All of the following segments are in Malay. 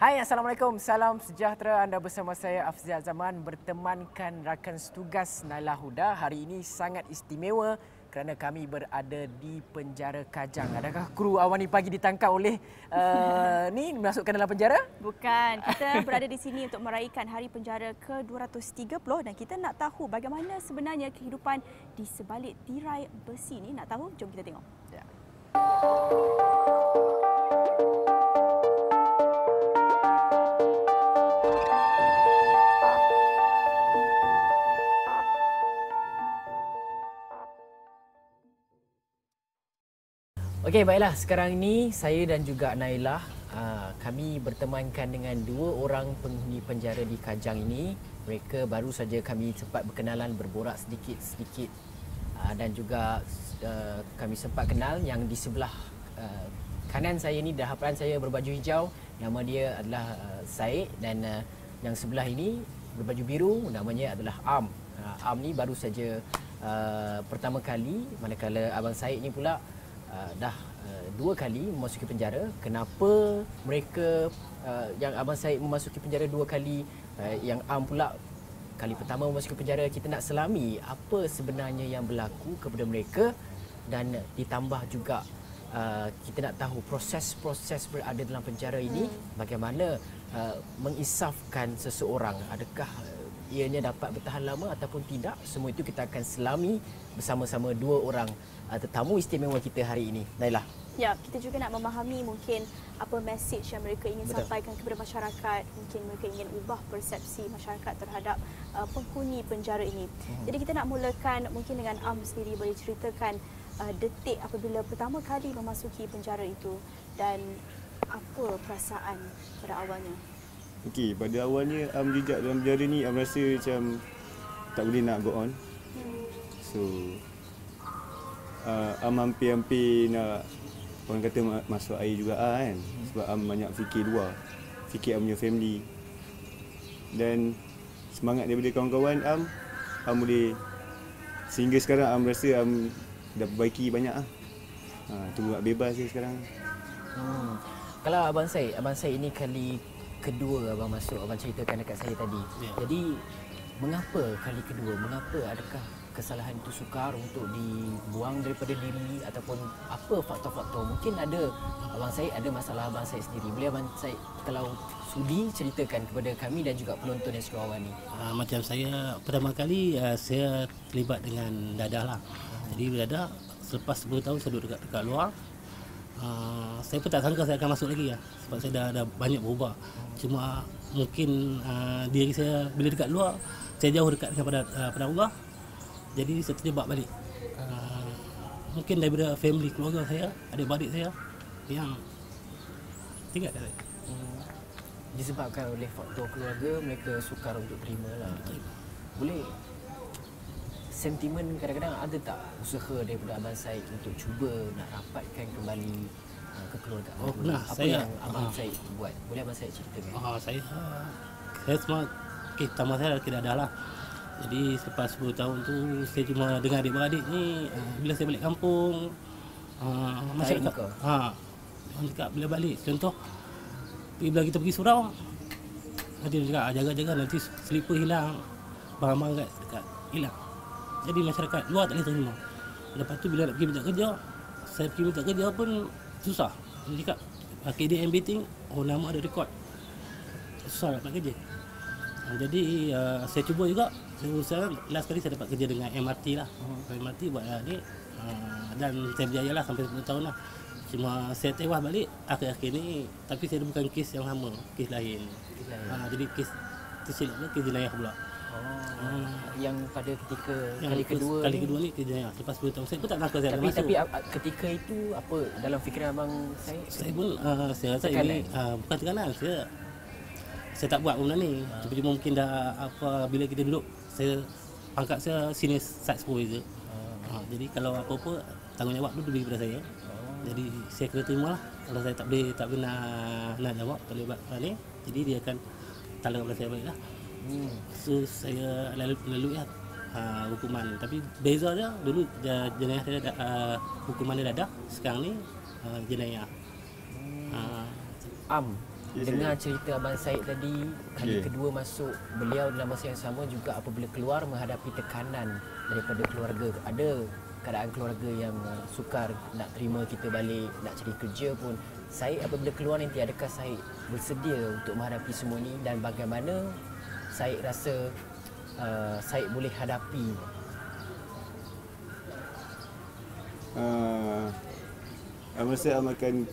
Hai, Assalamualaikum. Salam sejahtera. Anda bersama saya Afzal Zaman bertemankan rakan setugas Naila Huda. Hari ini sangat istimewa kerana kami berada di penjara Kajang. Adakah kru Awani Pagi ditangkap oleh ni dimasukkan dalam penjara? Bukan. Kita berada di sini untuk meraihkan Hari Penjara ke-230 dan kita nak tahu bagaimana sebenarnya kehidupan di sebalik tirai besi ni. Nak tahu? Jom kita tengok. Ya. Okey, baiklah. Sekarang ini saya dan juga Naila kami bertemankan dengan dua orang penghuni penjara di Kajang ini. Mereka baru saja kami sempat berkenalan, berborak sedikit-sedikit dan juga kami sempat kenal yang di sebelah kanan saya ni, di hadapan saya berbaju hijau, nama dia adalah Said, dan yang sebelah ini berbaju biru namanya adalah Am. Am ni baru saja pertama kali, manakala abang Said ni pula dah dua kali memasuki penjara. Kenapa mereka yang abang Said memasuki penjara dua kali, yang Am pula kali pertama memasuki penjara? Kita nak selami apa sebenarnya yang berlaku kepada mereka, dan ditambah juga kita nak tahu proses-proses berada dalam penjara ini, bagaimana mengisafkan seseorang, adakah ianya dapat bertahan lama ataupun tidak. Semua itu kita akan selami bersama-sama dua orang tetamu istimewa kita hari ini. Naila. Ya, kita juga nak memahami mungkin apa mesej yang mereka ingin sampaikan kepada masyarakat. Mungkin mereka ingin ubah persepsi masyarakat terhadap penghuni penjara ini. Jadi kita nak mulakan mungkin dengan Am sendiri. Boleh ceritakan detik apabila pertama kali memasuki penjara itu dan apa perasaan pada awalnya? Okey, pada awalnya jejak dalam penjara ni rasa macam tak boleh nak go on. So hampir-hampir nak, orang kata masuk air juga kan. Sebab banyak fikir luar, fikir punya family. Dan semangat daripada kawan-kawan boleh, sehingga sekarang rasa dah perbaiki banyak tunggu nak bebas je sekarang. Kalau abang Said ini kali kedua abang masuk, abang ceritakan dekat saya tadi. Jadi mengapa kali kedua? Mengapa? Adakah kesalahan itu sukar untuk dibuang daripada diri, ataupun apa faktor-faktor? Mungkin ada abang Said ada masalah abang Said sendiri. Boleh abang Said kalau sudi ceritakan kepada kami dan juga penonton yang suka Awani. Macam saya pertama kali saya terlibat dengan dadah lah. Jadi dadah selepas 10 tahun saya duduk dekat luar. Saya pun tak sangka saya akan masuk lagi sebab saya dah banyak berubah. Cuma mungkin diri saya bila dekat luar saya jauh dekat pada Allah. Jadi saya terjebak balik. Mungkin daripada family, keluarga saya, adik-beradik saya yang tinggal kat saya. Disebabkan oleh faktor keluarga, mereka sukar untuk terima lah. Boleh sentimen kadang-kadang ada tak usaha daripada abang Said untuk cuba nak rapatkan kembali kekeluargaan? Pernah. Apa saya, yang abang Said buat? Boleh abang Said ceritakan? Saya semua pertama saya tidak ada lah. Jadi selepas 10 tahun tu saya cuma dengan adik-beradik ni, bila saya balik kampung, masyarakat orang cakap bila balik, contoh bila kita pergi surau, nanti dia cakap jaga-jaga nanti selipar hilang, barang-barang dekat hilang. Jadi masyarakat luar tak boleh terima. Lepas tu bila nak pergi minta kerja, saya pergi minta kerja pun susah. Dia cakap KDM meeting, nama ada rekod, susah nak dapat kerja. Jadi saya cuba juga. Saya last kali saya dapat kerja dengan MRT lah. MRT buat ni, dan saya berjaya lah sampai 10 tahun lah. Cuma saya tewas balik akhir-akhir ni, tapi saya bukan kes yang sama, kes lain. Jadi kes tersilap lah, kes jenayah pula. Yang pada ketika yang kali kedua ni kes jenayah. Lepas 10 tahun saya pun tak nakal saya dah masuk. Tapi ketika itu apa dalam fikiran abang Said? Saya pun saya rasa ini bukan tekanan. Saya tak buat benda ni. Cuma mungkin dah bila kita duduk, pangkat saya senior site supervisor. Jadi kalau apa-apa tanggungjawab tu lebih kepada saya. Jadi saya kena terima lah. Kalau saya tak boleh nak jawab, tak boleh buat ni, jadi dia akan talang kepada saya balik lah. So saya lalui lah hukuman. Tapi beza dia, dulu jenayah dia hukuman dia dadah, sekarang ni jenayah. dengar cerita Abang Said tadi, kali Okay. kedua masuk, beliau dalam masa yang sama juga apabila keluar menghadapi tekanan daripada keluarga. Ada keadaan keluarga yang sukar nak terima kita balik, nak cari kerja pun. Said apabila keluar nanti, adakah Said bersedia untuk menghadapi semua ni, dan bagaimana Said rasa Said boleh hadapi? Rasa akan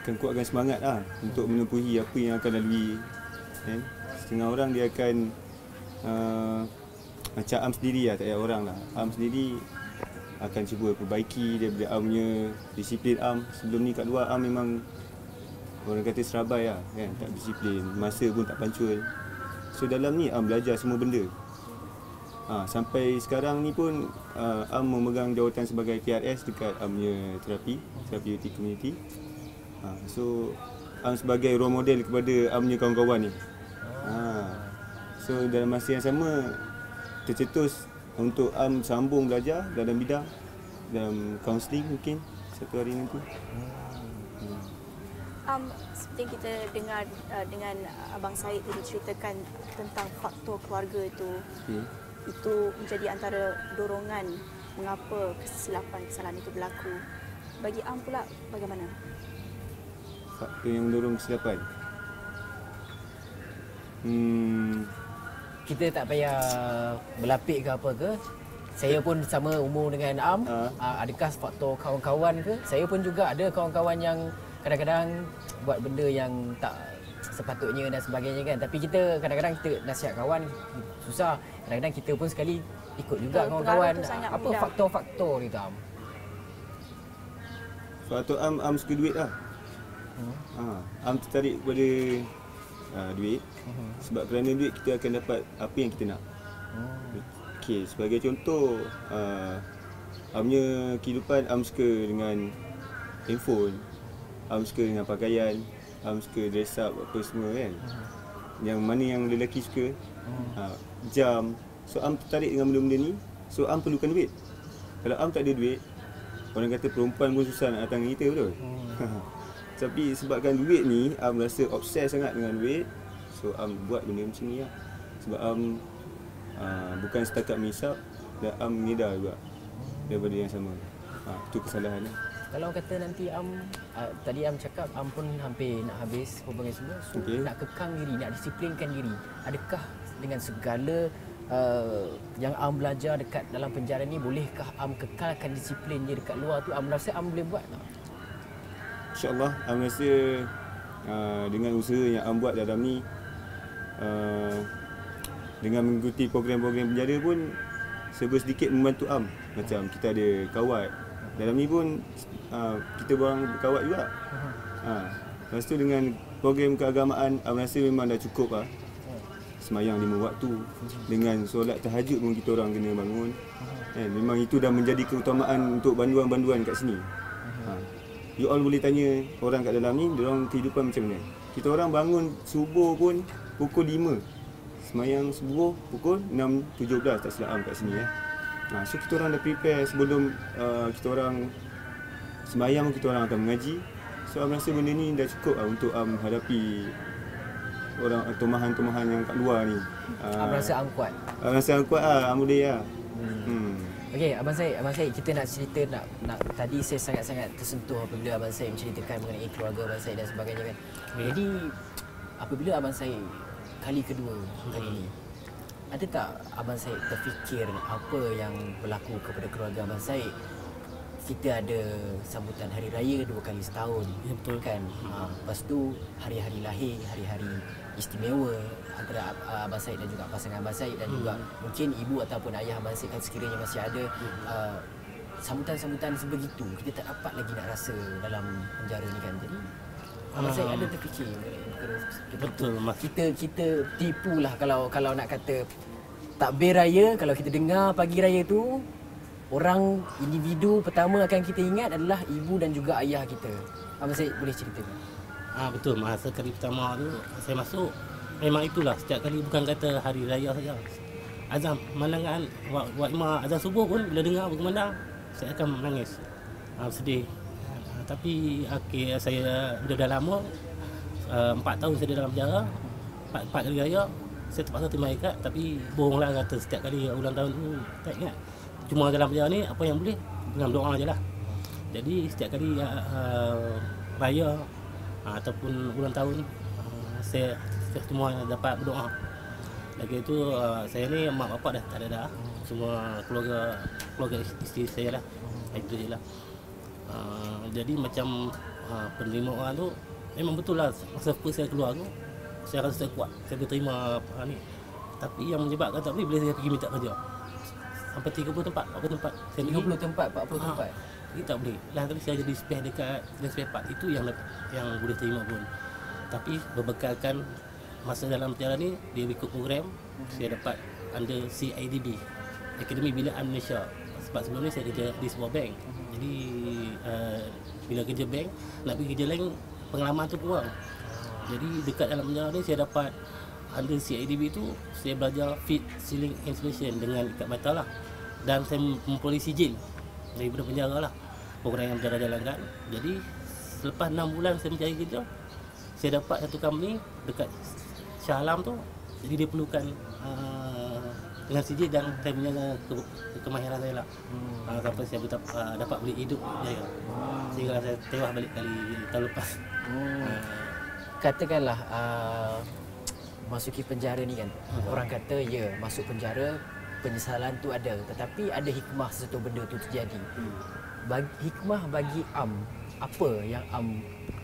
akan kuatkan semangat untuk menempuhi apa yang akan lalui, kan. Setengah orang dia akan macam Am sendiri tak payah orang lah. Am sendiri akan cuba perbaiki daripada Am punya disiplin Am. Sebelum ni kat luar Am memang orang kata serabai kan, tak disiplin, masa pun tak pancul. So dalam ni Am belajar semua benda. Sampai sekarang ni pun Am memegang jawatan sebagai PRS dekat Am punya therapeutic community. So Am sebagai role model kepada Am punya kawan-kawan ni. So dalam masa yang sama tercetus untuk Am sambung belajar dalam bidang kaunseling mungkin satu hari nanti. Seperti yang kita dengar dengan Abang Said tadi ceritakan tentang faktor keluarga itu. Itu menjadi antara dorongan mengapa kesalahan itu berlaku. Bagi Am pula bagaimana? Faktor yang mendorong kesilapan. Kita tak payah berlapik ke apa ke. Saya pun sama umur dengan Am. Adakah faktor kawan-kawan ke? Saya pun juga ada kawan-kawan yang kadang-kadang buat benda yang tak sepatutnya dan sebagainya kan. Tapi kita kadang-kadang kita nasihat kawan susah. Kadang-kadang kita pun sekali ikut juga kawan-kawan. Apa faktor-faktor ni tu Am? Faktor Am suka duit lah. Am tertarik kepada duit. Sebab kerana duit kita akan dapat apa yang kita nak. Okey, sebagai contoh, Am punya kehidupan, Am suka dengan handphone, Am suka dengan pakaian, Am suka dress up apa semua kan. Yang mana yang lelaki suka, jam. So Am tertarik dengan benda-benda ni. So Am perlukan duit. Kalau Am tak ada duit, orang kata perempuan pun susah nak datang dengan kita, betul? Tapi sebabkan duit ni, Am rasa obses sangat dengan duit. So Am buat benda macam ni lah. Sebab Am bukan setakat menghisap, dan Am mengedar juga daripada yang sama. Itu kesalahan lah. Kalau kata nanti Am, tadi Am cakap Am pun hampir nak habis hubungan semua. So nak kekang diri, nak disiplinkan diri. Adakah dengan segala yang Am belajar dekat dalam penjara ni, bolehkah Am kekalkan disiplin dia dekat luar tu? Am rasa Am boleh buat tak? InsyaAllah Am rasa dengan usaha yang Am buat dalam ni, dengan mengikuti program-program penjara pun serba sedikit membantu Am. Macam kita ada kawat. Dalam ni pun kita borang berkawat juga. Lepas tu dengan program keagamaan, Am rasa memang dah cukup lah. Semayang 5 waktu, dengan solat tahajud pun kita orang kena bangun. Memang itu dah menjadi keutamaan untuk banduan-banduan kat sini. You all boleh tanya orang kat dalam ni, diorang kehidupan macam mana. Kita orang bangun subuh pun pukul 5. Semayang subuh pukul 6.17 tak silap Am kat sini. So kita orang dah prepare sebelum kita orang semayang, kita orang akan mengaji. So Am rasa benda ni dah cukup lah untuk Am hadapi orang tomahan-tomahan yang kat luar ni. Am rasa Am kuat? Am rasa Am kuat lah, Am boleh lah. Okey, Abang Said, kita nak cerita nak tadi saya sangat-sangat tersentuh apabila Abang Said menceritakan mengenai keluarga Abang Said dan sebagainya kan. Jadi apabila Abang Said kali kedua kali ni, ada tak Abang Said terfikir apa yang berlaku kepada keluarga Abang Said? Kita ada sambutan hari raya 2 kali setahun, betul kan? Lepas tu hari-hari lahir, hari-hari istimewa antara Abang Said dan juga pasangan Abang Said, dan juga mungkin ibu ataupun ayah Abang Said kan sekiranya masih ada. Sambutan-sambutan sebegitu kita tak dapat lagi nak rasa dalam penjara ni kan. Jadi Abang Said ada terfikir betul mas. Kita tipulah kalau nak kata takbir raya, kalau kita dengar pagi raya tu, orang individu pertama akan kita ingat adalah ibu dan juga ayah kita. Abang Said boleh ceritakan? Betul, masa kali pertama tu saya masuk, memang itulah setiap kali, bukan kata hari raya saja. Azan malangan waktu azan subuh pun bila dengar berkumandang, saya akan menangis. Sedih. Tapi akhir saya dah lama 4 tahun saya dalam penjara, 4 kali raya saya terpaksa terima ikat. Tapi bohonglah kata setiap kali ulang tahun tu tak ingat. Cuma dalam penjara ni apa yang boleh dalam doa je lah. Jadi setiap kali raya ataupun ulang tahun saya cuma dapat berdoa. Lagi itu saya ni mak bapak dah tak ada dah. Semua keluarga isteri saya lah. Itu je lah. Jadi macam penerima orang tu memang betul lah. Masa first saya keluar tu saya rasa saya kuat, saya boleh terima ni. Tapi yang menyebabkan tak boleh bila saya pergi minta kerja sampai 30 tempat, 40 tempat saya 30 tempat, 40 tempat. Ini tak boleh. Lah tadi saya jadi spare dekat spare part itu yang boleh terima pun. Tapi berbekalkan masa dalam penjara ni dia ikut program, saya dapat under CIDB, Akademi Binaan Malaysia. Sebab sebelum ni saya kerja di sebuah bank. Jadi bila kerja bank nak pergi kerja lain pengalaman tu kurang. Jadi dekat dalam penjara ni saya dapat under CIDB tu saya belajar fit ceiling installation dengan ikat mata lah. Dan saya memperoleh sijil daripada penjara lah, program yang penjara jalankan. Jadi selepas 6 bulan saya mencari kerja, saya dapat satu company dekat Shah Alam tu. Jadi dia perlukan dengan sijil dan saya punya kemahiran saya lah. Sampai saya dapat boleh hidup jaya. Sehingga saya tewas balik kali tahun lepas. Katakanlah masuki penjara ni kan, orang kata ya masuk penjara penyesalan tu ada, tetapi ada hikmah sesuatu benda tu terjadi. Hikmah bagi apa yang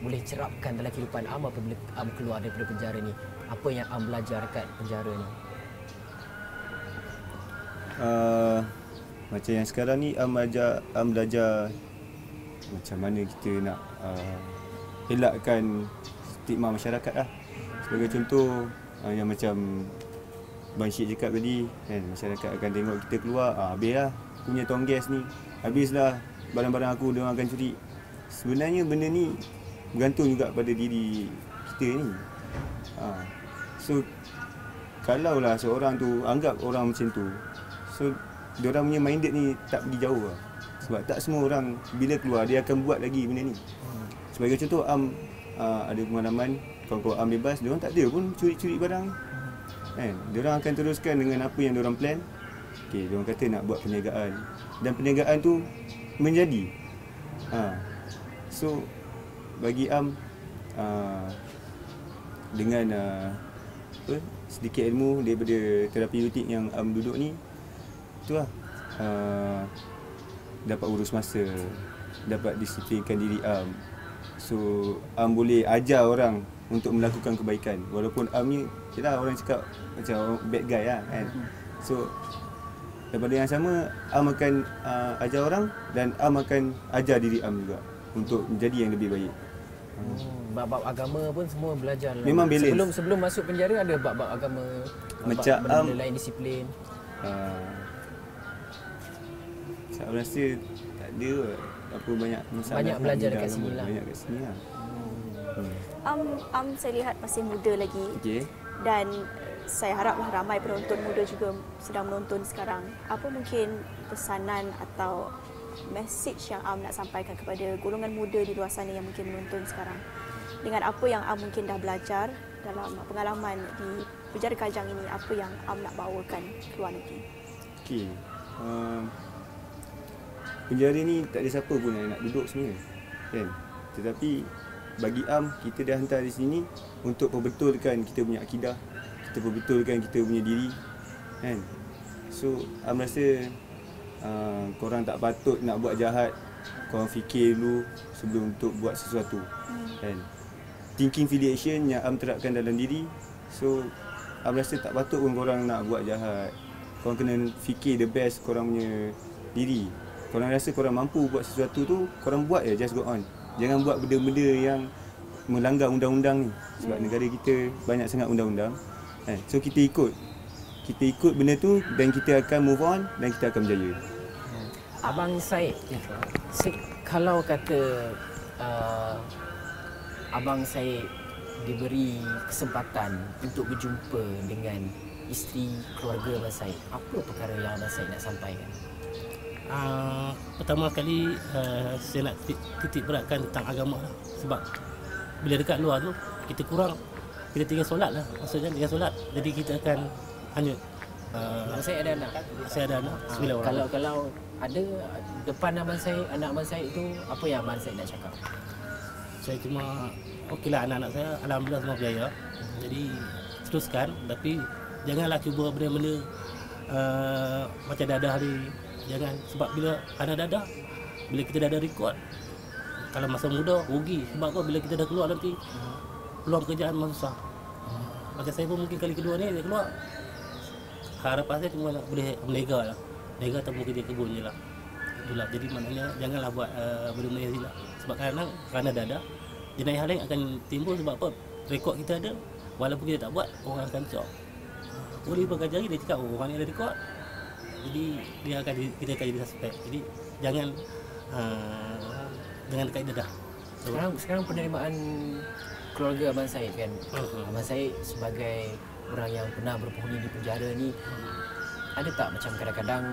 boleh cerapkan dalam kehidupan apabila keluar daripada penjara ni? Apa yang belajar kat penjara ni? Macam yang sekarang ni belajar macam mana kita nak elakkan stigma masyarakat lah. Sebagai contoh yang macam Bang Syed cakap tadi kan, masyarakat akan tengok kita keluar, habislah punya tong gas ni, habislah barang-barang aku dia orang akan curi. Sebenarnya benda ni bergantung juga pada diri kita ni. So kalaulah seorang tu anggap orang macam tu, so diorang punya minded ni tak pergi jauh lah. Sebab tak semua orang bila keluar dia akan buat lagi benda ni. Sebagai contoh ada pengalaman kawan-kawan bebas, diorang tak ada pun curi-curi barang kan. Diorang akan teruskan dengan apa yang diorang plan. Okey, diorang kata nak buat perniagaan dan perniagaan tu menjadi. So bagi dengan sedikit ilmu daripada terapi rutin yang duduk ni, itulah dapat urus masa, dapat disiplinkan diri So boleh ajar orang untuk melakukan kebaikan. Walaupun ni yelah orang cakap macam bad guy lah kan. So daripada yang sama akan ajar orang dan akan ajar diri juga untuk menjadi yang lebih baik. Bab-bab agama pun semua belajar. Memang balance. Sebelum masuk penjara ada bab-bab agama, macam benda lain disiplin. Saya rasa tak ada apa banyak masalah. Banyak belajar dekat sini lah. Banyak kat sini lah. Saya lihat masih muda lagi. Okey. Dan saya haraplah ramai penonton muda juga sedang menonton sekarang. Apa mungkin pesanan atau message yang nak sampaikan kepada golongan muda di luar sana yang mungkin menonton sekarang dengan apa yang mungkin dah belajar dalam pengalaman di penjara Kajang ini, apa yang nak bawakan keluar negeri? Okey. Penjara ni tak ada siapa pun yang nak duduk sebenarnya kan. Tetapi bagi kita dah hantar di sini untuk perbetulkan kita punya akidah, kita perbetulkan kita punya diri kan. So rasa korang tak patut nak buat jahat. Korang fikir dulu sebelum untuk buat sesuatu kan. Thinking affiliation yang terapkan dalam diri. So rasa tak patut pun korang nak buat jahat. Korang kena fikir the best korang punya diri. Korang rasa korang mampu buat sesuatu tu, korang buat je, just go on. Jangan buat benda-benda yang melanggar undang-undang ni. Sebab negara kita banyak sangat undang-undang kan. So kita ikut benda tu dan kita akan move on dan kita akan berjaya. Abang Syed, kalau kata Abang Syed diberi kesempatan untuk berjumpa dengan isteri keluarga Abang Syed, apa perkara yang Abang Syed nak sampaikan? Pertama kali saya nak titik beratkan tentang agama lah. Sebab bila dekat luar tu kita tinggal solat lah. Maksudnya tinggal solat, jadi kita akan hanyut. Saya ada anak. Saya ada anak 9 orang. Kalau ada depan anak abang Syed itu, apa yang abang Syed nak cakap? Saya cuma okeylah, anak-anak saya alhamdulillah semua berjaya. Jadi teruskan, tapi janganlah cuba benda-benda macam dadah ni. Jangan, sebab bila anak dadah, bila kita dah ada rekod, kalau masa muda rugi. Sebab apa, bila kita dah keluar nanti peluang pekerjaan memang susah. Macam saya pun mungkin kali kedua ni saya keluar, harapan saya cuma nak boleh meniaga lah. Meniaga atau kerja kebun je lah. Itulah, jadi maknanya janganlah buat benda-benda yang silap. Sebab kadang-kadang kerana dadah, jenayah lain akan timbul. Sebab apa, rekod kita ada, walaupun kita tak buat, orang akan cakap. Boleh pakai jari, dia cakap orang ni ada rekod. Jadi kita akan jadi suspek. Jadi jangan dekat dadah. Sekarang penerimaan keluarga abang Syed kan. Abang Syed sebagai orang yang pernah berpenghuni di penjara ni, ada tak macam kadang-kadang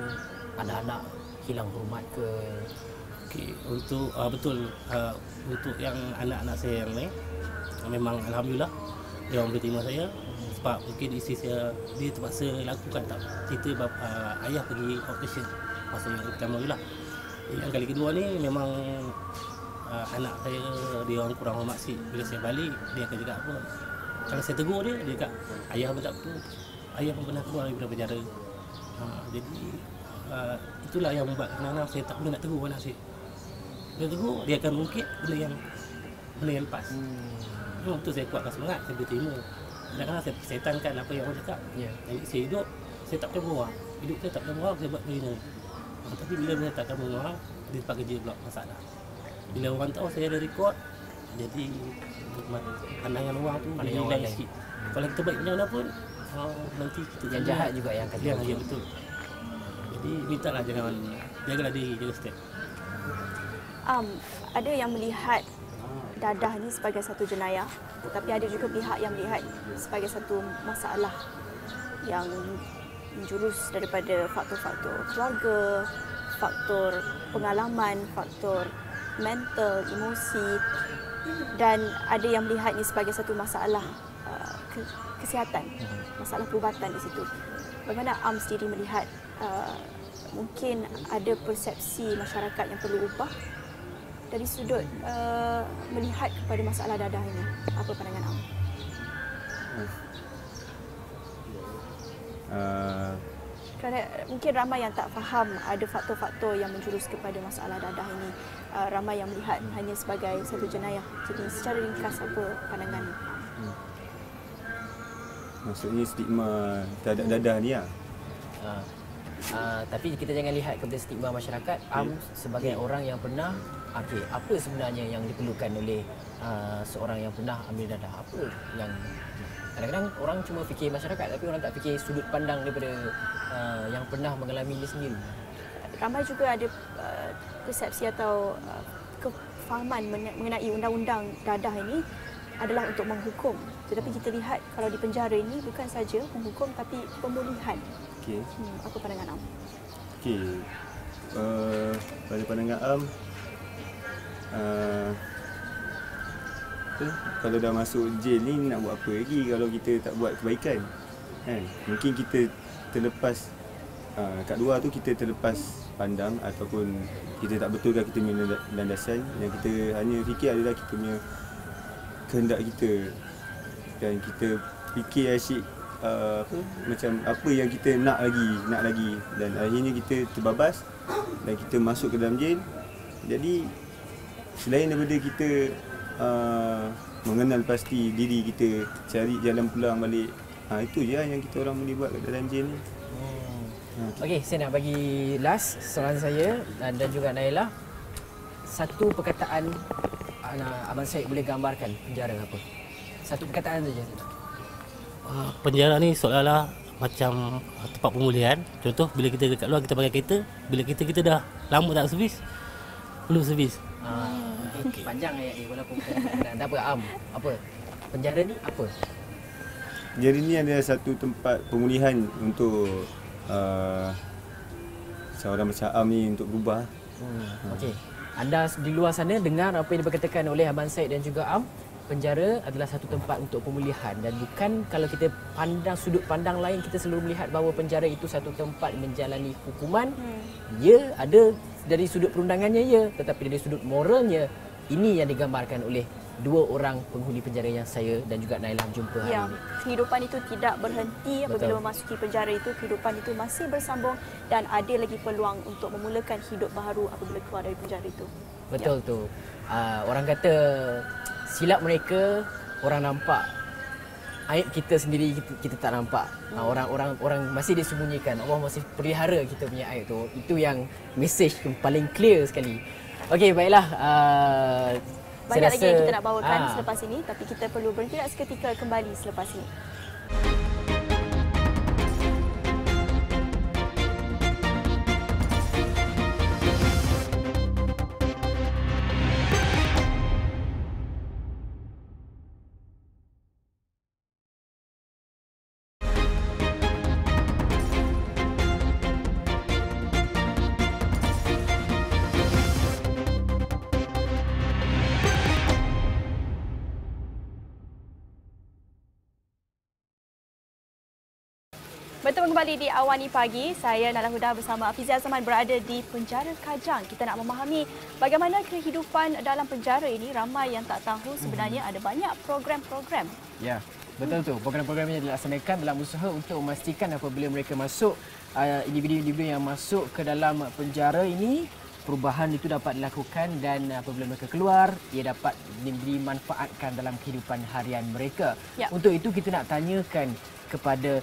anak-anak hilang hormat ke? Okey, untuk betul, untuk yang anak-anak saya yang lain, memang alhamdulillah dia orang boleh terima saya. Sebab mungkin isteri saya dia terpaksa lakukan tak cerita ayah pergi operation masa yang pertama je lah. Yang kali kedua ni memang anak saya dia orang kurang hormat sikit. Bila saya balik, dia akan cakap apa, kalau saya tegur dia cakap ayah pun tak betul, ayah pun pernah keluar daripada penjara. Jadi itulah yang membuat kadang-kadang saya tak boleh nak tegur anak saya. Bila tegur, dia akan mungkit benda yang lepas. Memang betul saya kuatkan semangat, saya boleh terima. Kadang-kadang saya setankan apa yang orang cakap. Jadi saya hidup, saya tak pernah berbual. Hidup saya tak pernah berbual, saya buat benda ni. Tapi bila saya tak akan berbual, di tempat kerja pula masalah. Bila orang tahu saya ada rekod, jadi pandangan orang tu jadi lain sikit. Kalau kita baik macam mana pun, nanti kita yang jahat juga yang akan ya, betul. Jadi mintalah jagalah diri, jaga step. Ada yang melihat dadah ni sebagai satu jenayah, tapi ada juga pihak yang melihat sebagai satu masalah yang menjurus daripada faktor-faktor keluarga, faktor pengalaman, faktor mental, emosi, dan ada yang melihat ini sebagai satu masalah kesihatan, masalah perubatan di situ. Bagaimana Am sendiri melihat mungkin ada persepsi masyarakat yang perlu ubah dari sudut melihat kepada masalah dadah ini? Apa pandangan Am? Kerana mungkin ramai yang tak faham ada faktor-faktor yang menjurus kepada masalah dadah ini. Ramai yang melihat hanya sebagai satu jenayah. Jadi secara ringkas apa pandangan? Maksudnya stigma terhadap dadah ni lah. Tapi kita jangan lihat kepada stigma masyarakat. Am sebagai orang yang pernah, apa sebenarnya yang diperlukan oleh seorang yang pernah ambil dadah? Apa yang kadang-kadang orang cuma fikir masyarakat, tapi orang tak fikir sudut pandang daripada yang pernah mengalami dia sendiri. Ramai juga ada persepsi atau kefahaman mengenai undang-undang dadah ini adalah untuk menghukum. Tetapi kita lihat kalau di penjara ini bukan saja menghukum tapi pemulihan. Okey. Apa pandangan Am? Okey. Pada pandangan Am, kalau dah masuk jail ni nak buat apa lagi kalau kita tak buat kebaikan, kan? Mungkin kita terlepas kat luar tu, kita terlepas pandang ataupun kita tak betulkan kita punya landasan. Yang kita hanya fikir adalah kita punya kehendak kita, dan kita fikir asyik macam apa yang kita nak lagi, dan akhirnya kita terbabas dan kita masuk ke dalam jail. Jadi selain daripada kita mengenal pasti diri kita, cari jalan pulang balik, itu je yang kita orang boleh buat kat dalam jail ni. Okey, saya nak bagi last soalan saya dan juga Naila. Satu perkataan Abang Syed boleh gambarkan penjara apa? Satu perkataan saja. Penjara ni seolah-olah macam tempat pemulihan. Contoh, bila kita dekat luar kita pakai kereta, bila kita dah lama tak servis, perlu servis. Okay. Panjang ayat ni walaupun tak apa. Apa? Penjara ni apa? Jadi ni adalah satu tempat pemulihan untuk seorang macam Am ni untuk berubah. Okey. Anda di luar sana dengar apa yang diberkatakan oleh Abang Said dan juga Am. Penjara adalah satu tempat untuk pemulihan dan bukan kalau kita pandang sudut pandang lain kita selalu melihat bahawa penjara itu satu tempat menjalani hukuman. Ya, ada dari sudut perundangannya ya, tetapi dari sudut moralnya ini yang digambarkan oleh dua orang penghuni penjara yang saya dan juga Nailah jumpa hari ini. Kehidupan itu tidak berhenti apabila memasuki penjara itu. Kehidupan itu masih bersambung dan ada lagi peluang untuk memulakan hidup baru apabila keluar dari penjara itu. Betul tu. Orang kata silap mereka orang nampak, aib kita sendiri kita tak nampak. Orang masih disembunyikan. Allah masih pelihara kita punya aib tu. Itu yang message yang paling clear sekali. Okey, baiklah. Banyak lagi yang kita nak bawakan selepas ini, tapi kita perlu berhenti seketika, kembali selepas ini. Bertemu kembali di Awani Pagi. Saya Nala Huda bersama Afizia Zaman berada di penjara Kajang. Kita nak memahami bagaimana kehidupan dalam penjara ini. Ramai yang tak tahu sebenarnya ada banyak program-program. Ya, betul tu. Program-program yang dilaksanakan dalam usaha untuk memastikan apabila mereka masuk, individu-individu yang masuk ke dalam penjara ini, perubahan itu dapat dilakukan dan apabila mereka keluar, ia dapat dimanfaatkan dalam kehidupan harian mereka. Ya. Untuk itu kita nak tanyakan kepada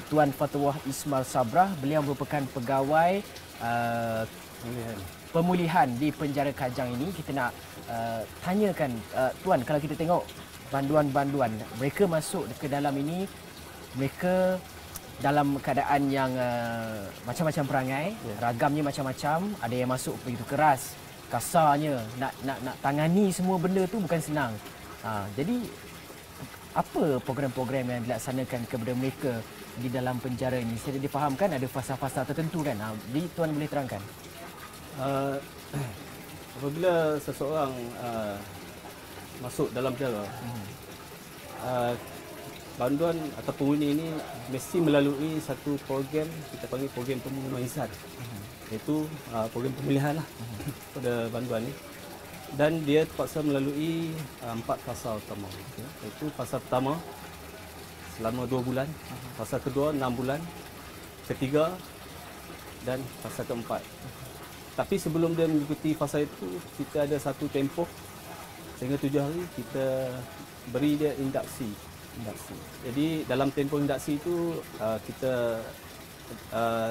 Tuan Fatwah Ismail Sabrah. Beliau merupakan pegawai pemulihan di penjara Kajang ini. Kita nak tanyakan, Tuan, kalau kita tengok banduan-banduan, mereka masuk ke dalam ini, mereka dalam keadaan yang macam-macam perangai, ragamnya macam-macam, ada yang masuk begitu keras, kasarnya, nak tangani semua benda tu bukan senang. Jadi apa program-program yang dilaksanakan kepada mereka di dalam penjara ini? Saya difahamkan ada fasa-fasa tertentu kan? Jadi Tuan boleh terangkan. Apabila seseorang masuk dalam penjara, banduan atau penghuni ini mesti melalui satu program, kita panggil program pemulihan, iaitu program pemulihan lah pada banduan ini. Dan dia terpaksa melalui 4 fasa utama. Iaitu fasa pertama selama 2 bulan, fasa kedua 6 bulan, ketiga dan fasa keempat. Tapi sebelum dia mengikuti fasa itu, kita ada satu tempoh sehingga 7 hari kita beri dia induksi. Jadi dalam tempoh induksi itu kita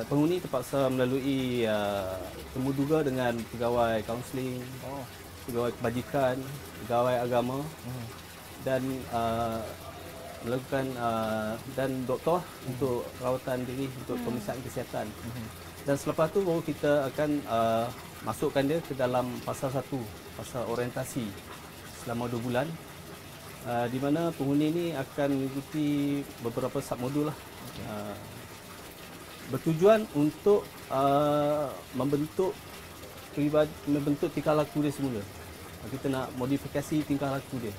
penghuni terpaksa melalui temu duga dengan pegawai kaunseling, pegawai kebajikan, pegawai agama dan melakukan dan doktor untuk rawatan diri untuk pemeriksaan kesihatan. Dan selepas tu baru kita akan masukkan dia ke dalam fasa 1, fasa orientasi selama 2 bulan. Di mana penghuni ini akan mengikuti beberapa submodul lah. Bertujuan untuk membentuk tingkah laku dia semula. Kita nak modifikasi tingkah laku dia.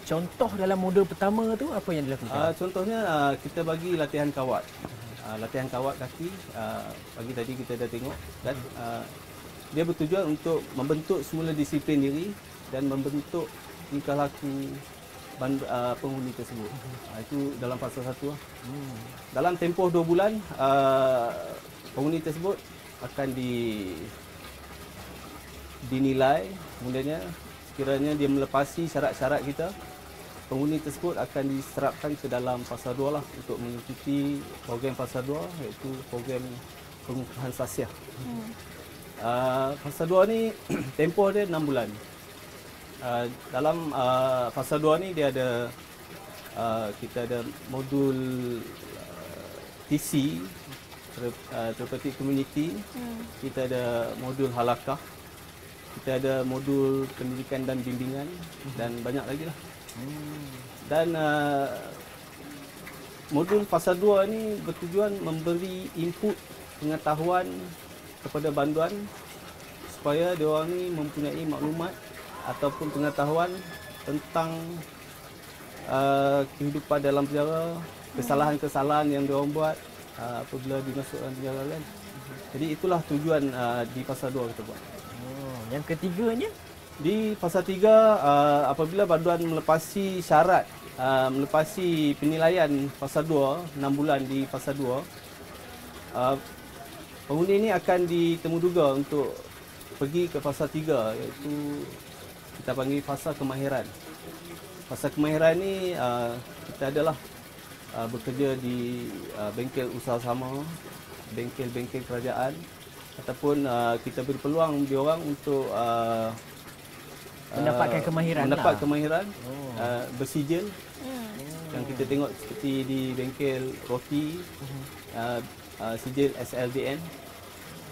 Contoh dalam modul pertama tu apa yang dilakukan? Contohnya kita bagi latihan kawat. Latihan kawat kaki, pagi tadi kita dah tengok. Dan dia bertujuan untuk membentuk semula disiplin diri dan membentuk tingkah laku penghuni tersebut. Itu dalam fasa 1 lah. Dalam tempoh 2 bulan, penghuni tersebut akan dinilai. Kemudiannya sekiranya dia melepasi syarat-syarat kita, penghuni tersebut akan diserapkan ke dalam fasa 2 lah untuk mengikuti program fasa 2, iaitu program pengukuhan sasiah. Fasa 2 ni tempoh dia 6 bulan. Dalam fasa 2 ni dia ada kita ada modul TC, Therapeutic Community, kita ada modul halakah, kita ada modul pendidikan dan bimbingan dan banyak lagi lah. Dan modul fasa 2 ni bertujuan memberi input pengetahuan kepada banduan supaya diorang ni mempunyai maklumat ataupun pengetahuan tentang kehidupan dalam penjara, kesalahan-kesalahan yang diorang buat apabila dimasukkan penjara kan. Jadi itulah tujuan di fasa 2 kita buat. Oh, yang ketiganya? Di fasa 3 apabila banduan melepasi syarat, melepasi penilaian fasa 2, 6 bulan di fasa 2, penghuni ini akan ditemuduga untuk pergi ke fasa 3, iaitu kita panggil fasa kemahiran. Fasa kemahiran ni kita adalah bekerja di bengkel usaha sama, bengkel-bengkel kerajaan, ataupun kita beri peluang diorang untuk Mendapatkan kemahiran mendapat lah. kemahiran bersijil. Yang kita tengok seperti di bengkel roti, sijil SLDN.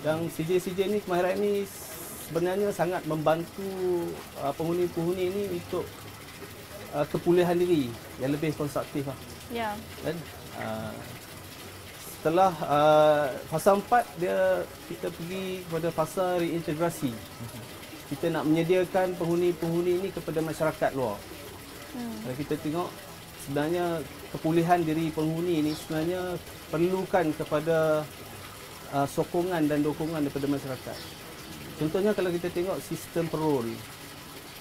Dan sijil-sijil ni, kemahiran ni sebenarnya sangat membantu penghuni-penghuni ini untuk kepulihan diri yang lebih konstruktif lah. Ya. Dan setelah fasa 4 kita pergi kepada fasa reintegrasi. Kita nak menyediakan penghuni-penghuni ini kepada masyarakat luar. Kalau kita tengok sebenarnya kepulihan diri penghuni ini sebenarnya perlukan kepada sokongan dan dukungan daripada masyarakat. Contohnya kalau kita tengok sistem parol.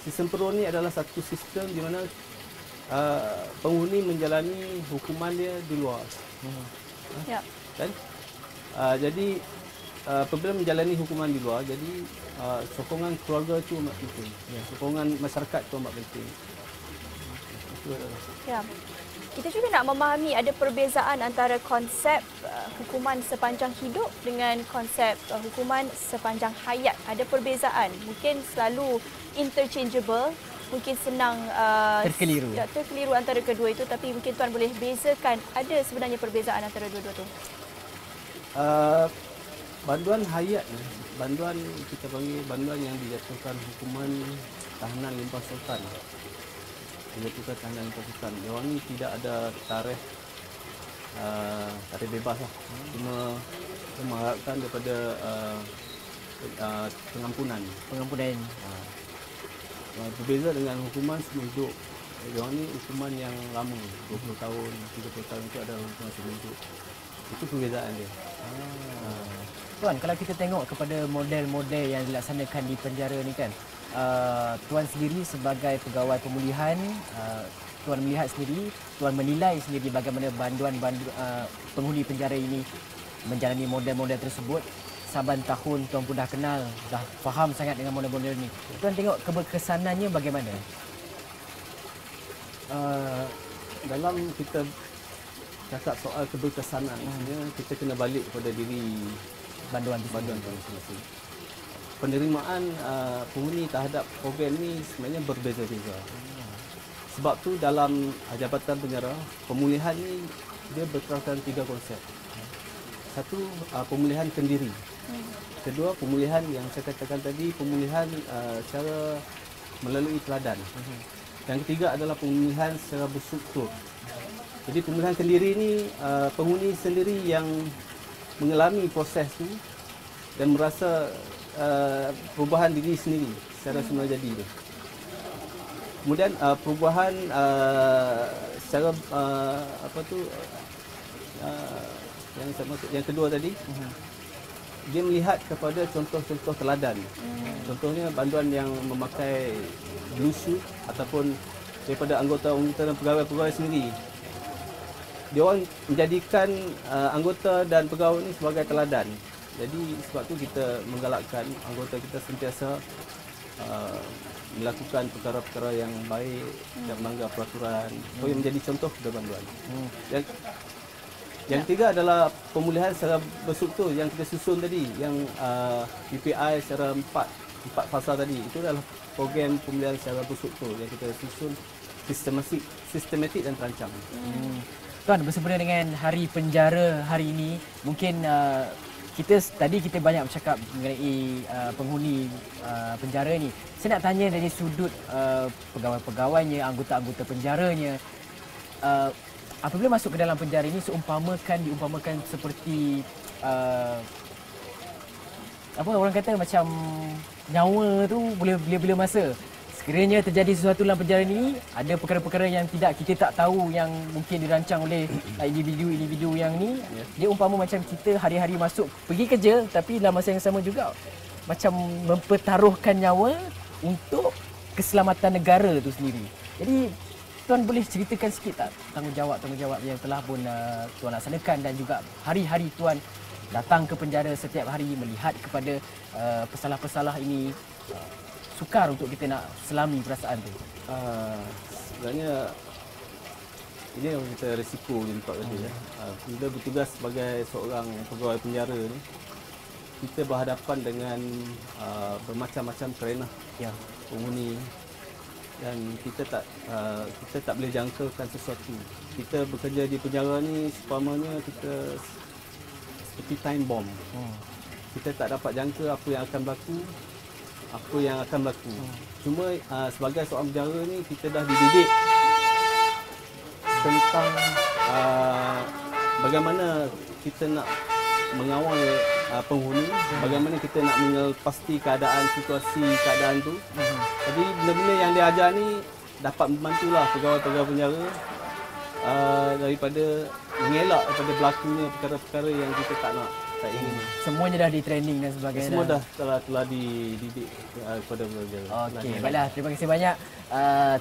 Sistem parol ni adalah satu sistem di mana penghuni menjalani hukuman dia di luar. Ya. Kan? Jadi apabila menjalani hukuman di luar, jadi sokongan keluarga itu amat penting. Sokongan masyarakat itu amat penting. Itu adalah. Ya. Kita juga nak memahami ada perbezaan antara konsep hukuman sepanjang hidup dengan konsep hukuman sepanjang hayat. Ada perbezaan. Mungkin selalu interchangeable, mungkin senang terkeliru antara kedua itu, tapi mungkin tuan boleh bezakan ada sebenarnya perbezaan antara dua-dua tu. Banduan hayat, banduan kita panggil banduan yang dijatuhkan hukuman tahanan limpah sultan. Dijatuhkan tahanan limpah sultan. Diorang ni tidak ada tarikh bebas lah. Cuma mengharapkan daripada pengampunan. Berbeza dengan hukuman seumur hidup. Diorang ni hukuman yang lama, 20 tahun, 30 tahun itu ada hukuman seumur hidup. Itu perbezaan dia. Tuan, kalau kita tengok kepada model-model yang dilaksanakan di penjara ni kan, Tuan sendiri sebagai pegawai pemulihan, Tuan melihat sendiri, Tuan menilai sendiri bagaimana penghuni penjara ini menjalani model-model tersebut. Saban tahun Tuan pun dah kenal, dah faham sangat dengan model-model ni. Tuan tengok keberkesanannya bagaimana? Dalam kita cakap soal keberkesanan, kita kena balik kepada diri banduan masing-masing. Penerimaan penghuni terhadap program ni sebenarnya berbeza-beza. Sebab tu dalam Jabatan Penjara, pemulihan ni dia berteraskan 3 konsep. Satu, pemulihan kendiri. Kedua, pemulihan yang saya katakan tadi, pemulihan secara melalui teladan. Yang ketiga adalah pemulihan secara berstruktur. Jadi pemulihan kendiri ni penghuni sendiri yang mengalami proses tu dan merasa perubahan diri sendiri secara semula jadi tu. Kemudian perubahan secara yang saya maksud yang kedua tadi, dia melihat kepada contoh-contoh teladan. Contohnya banduan yang memakai blue suit ataupun daripada anggota dan pegawai-pegawai sendiri. Dia orang menjadikan anggota dan pegawai ini sebagai teladan. Jadi sebab tu kita menggalakkan anggota kita sentiasa melakukan perkara-perkara yang baik dan melanggar peraturan supaya menjadi contoh kepada banduan. Yang ketiga adalah pemulihan secara berstruktur yang kita susun tadi, yang PPI secara 4 fasa tadi. Itu adalah program pemulihan secara berstruktur yang kita susun sistematik dan terancang. Tuan, bersempena dengan Hari Penjara hari ini, mungkin kita banyak bercakap mengenai penghuni penjara ni. Saya nak tanya dari sudut pegawai-pegawainya, anggota-anggota penjaranya. Apabila masuk ke dalam penjara ini, diumpamakan seperti apa orang kata macam nyawa tu boleh bila masa. Sekiranya terjadi sesuatu dalam penjara ni, ada perkara-perkara yang kita tak tahu yang mungkin dirancang oleh individu-individu yang ni. Dia umpama macam kita hari-hari masuk pergi kerja tapi dalam masa yang sama juga macam mempertaruhkan nyawa untuk keselamatan negara tu sendiri. Jadi Tuan boleh ceritakan sikit tak tanggungjawab yang telah pun Tuan laksanakan dan juga hari-hari Tuan datang ke penjara setiap hari melihat kepada pesalah-pesalah ini. Sukar untuk kita nak selami perasaan tu. Sebenarnya ini yang kita risiko ni Pak kata ya. Bila bertugas sebagai seorang pegawai penjara ni, kita berhadapan dengan bermacam-macam kerana penghuni dan kita tak boleh jangkakan sesuatu. Kita bekerja di penjara ni sepamanya kita seperti time bomb. Kita tak dapat jangka apa yang akan berlaku. Cuma sebagai seorang penjara ni kita dah dididik tentang bagaimana kita nak mengawal penghuni, bagaimana kita nak mengelpasti keadaan tu. Jadi benda-benda yang dia ajar ni dapat membantulah pegawai-pegawai penjara daripada mengelak daripada berlakunya perkara-perkara yang kita tak ingin. Semuanya dah di training dan sebagainya. Semua telah dididik kepada penjara. Okey, baiklah. Terima kasih banyak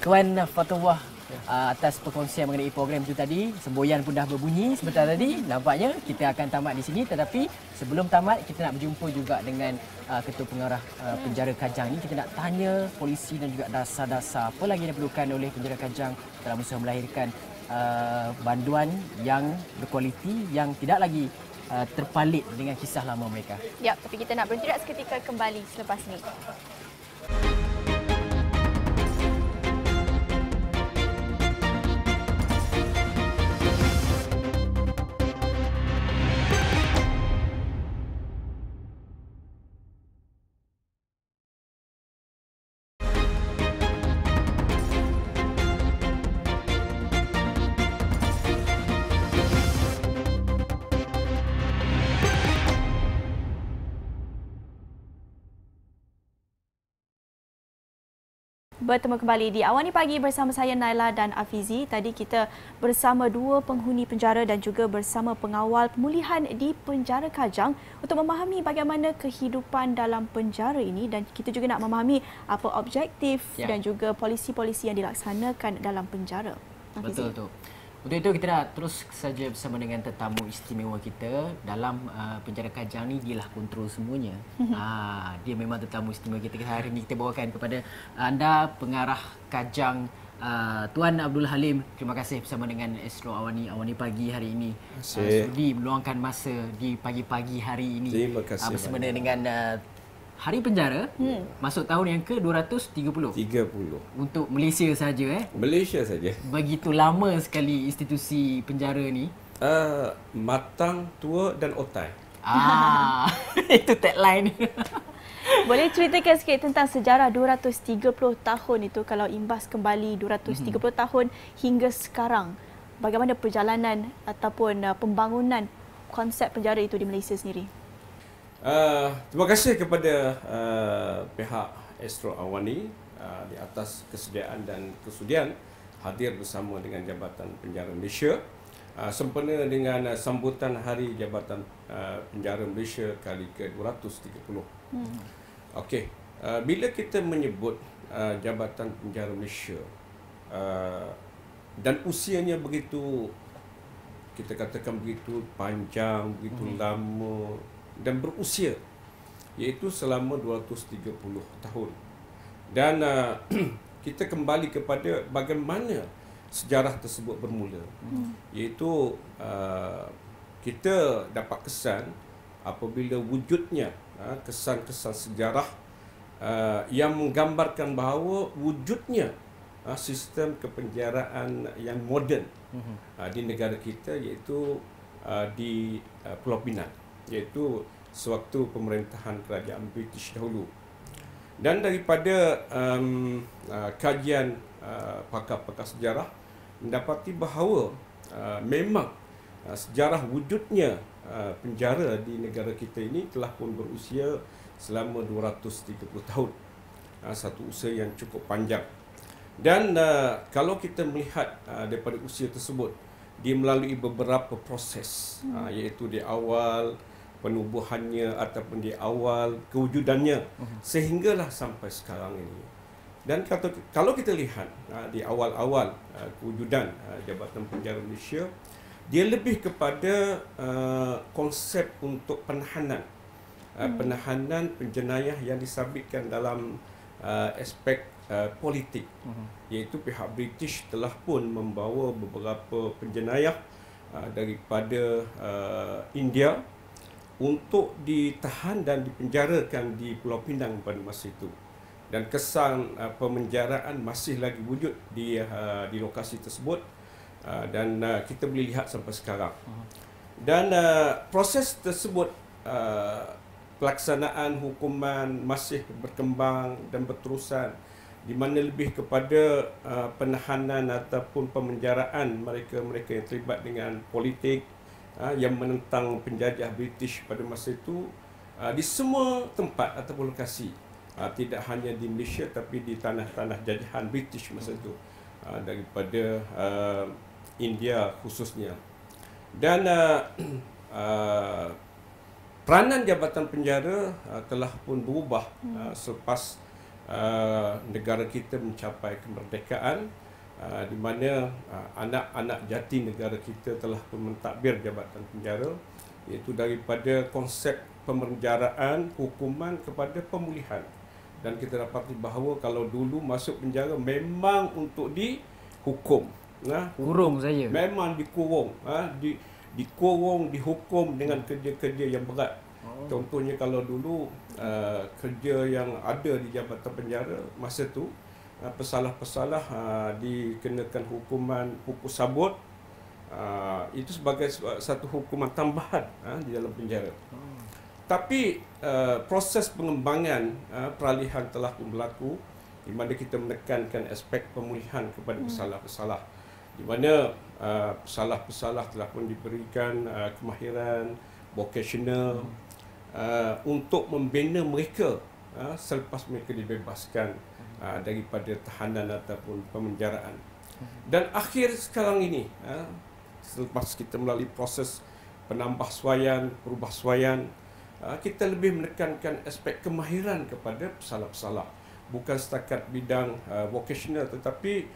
Tuan Fatullah atas perkongsian mengenai program itu tadi. Semboyan pun dah berbunyi sebentar tadi. Nampaknya kita akan tamat di sini, tetapi sebelum tamat kita nak berjumpa juga dengan Ketua Pengarah Penjara Kajang ni. Kita nak tanya polisi dan juga dasar-dasar apa lagi yang diperlukan oleh Penjara Kajang dalam usaha melahirkan banduan yang berkualiti, yang tidak lagi terpalit dengan kisah lama mereka. Ya, tapi kita nak berhenti seketika, kembali selepas ini. Bertemu kembali di Awani Pagi bersama saya Naila dan Afizi. Tadi kita bersama dua penghuni penjara dan juga bersama pengawal pemulihan di Penjara Kajang untuk memahami bagaimana kehidupan dalam penjara ini, dan kita juga nak memahami apa objektif dan juga polisi-polisi yang dilaksanakan dalam penjara. Betul tu. Untuk itu kita nak terus saja bersama dengan tetamu istimewa kita dalam Penjara Kajang ni. Dialah kontrol semuanya. Dia memang tetamu istimewa kita. Hari ini kita bawakan kepada anda Pengarah Kajang Tuan Abdul Halim. Terima kasih bersama dengan Astro Awani Pagi hari ini. Sudi meluangkan masa di pagi-pagi hari ini. Terima kasih bersama dengan Hari Penjara masuk tahun yang ke-230. 30. Untuk Malaysia saja Malaysia saja. Begitu lama sekali institusi penjara ni. Matang, tua dan otai. Itu tagline. Boleh ceritakan sikit tentang sejarah 230 tahun itu, kalau imbas kembali 230 tahun hingga sekarang. Bagaimana perjalanan ataupun pembangunan konsep penjara itu di Malaysia sendiri? Terima kasih kepada pihak Astro Awani di atas kesediaan dan kesudian hadir bersama dengan Jabatan Penjara Malaysia sempena dengan sambutan Hari Jabatan Penjara Malaysia kali ke-230. Okey, bila kita menyebut Jabatan Penjara Malaysia dan usianya begitu, kita katakan begitu panjang, begitu lama dan berusia, iaitu selama 230 tahun. Dan kita kembali kepada bagaimana sejarah tersebut bermula. Iaitu kita dapat kesan apabila wujudnya kesan-kesan sejarah yang menggambarkan bahawa wujudnya sistem kepenjaraan yang moden di negara kita, iaitu di Pulau Pinang, iaitu sewaktu pemerintahan kerajaan British dahulu. Dan daripada kajian pakar-pakar sejarah mendapati bahawa memang sejarah wujudnya penjara di negara kita ini telah pun berusia selama 230 tahun. Satu usaha yang cukup panjang. Dan kalau kita melihat daripada usia tersebut, dia melalui beberapa proses, iaitu di awal penubuhannya ataupun di awal kewujudannya, sehinggalah sampai sekarang ini. Dan kalau kita lihat di awal-awal kewujudan Jabatan Penjara Malaysia, dia lebih kepada konsep untuk penahanan, penahanan penjenayah yang disabitkan dalam aspek politik, iaitu pihak British telah pun membawa beberapa penjenayah daripada India untuk ditahan dan dipenjarakan di Pulau Pinang pada masa itu. Dan kesan pemenjaraan masih lagi wujud di lokasi tersebut, dan kita boleh lihat sampai sekarang. Dan proses tersebut, pelaksanaan hukuman masih berkembang dan berterusan, di mana lebih kepada penahanan ataupun pemenjaraan mereka-mereka yang terlibat dengan politik yang menentang penjajah British pada masa itu di semua tempat ataupun lokasi, tidak hanya di Malaysia tapi di tanah-tanah jajahan British masa itu, daripada India khususnya. Dan peranan Jabatan Penjara telah pun berubah selepas negara kita mencapai kemerdekaan, di mana anak-anak jati negara kita telah pun mentadbir Jabatan Penjara, iaitu daripada konsep pemenjaraan, hukuman kepada pemulihan. Dan kita dapati bahawa kalau dulu masuk penjara memang untuk dihukum, kurung saja. Memang dikurung, dikurung, dihukum dengan kerja-kerja yang berat. Contohnya kalau dulu kerja yang ada di Jabatan Penjara masa tu, pesalah-pesalah dikenakan hukuman pukul sabut, itu sebagai satu hukuman tambahan di dalam penjara. Tapi proses pengembangan peralihan telah pun berlaku, di mana kita menekankan aspek pemulihan kepada pesalah-pesalah, di mana pesalah-pesalah telah pun diberikan kemahiran vocational untuk membina mereka selepas mereka dibebaskan daripada tahanan ataupun pemenjaraan. Dan akhir sekarang ini, selepas kita melalui proses penambahsuaian, perubahsuaian, kita lebih menekankan aspek kemahiran kepada pesalah-pesalah, bukan setakat bidang vocational, tetapi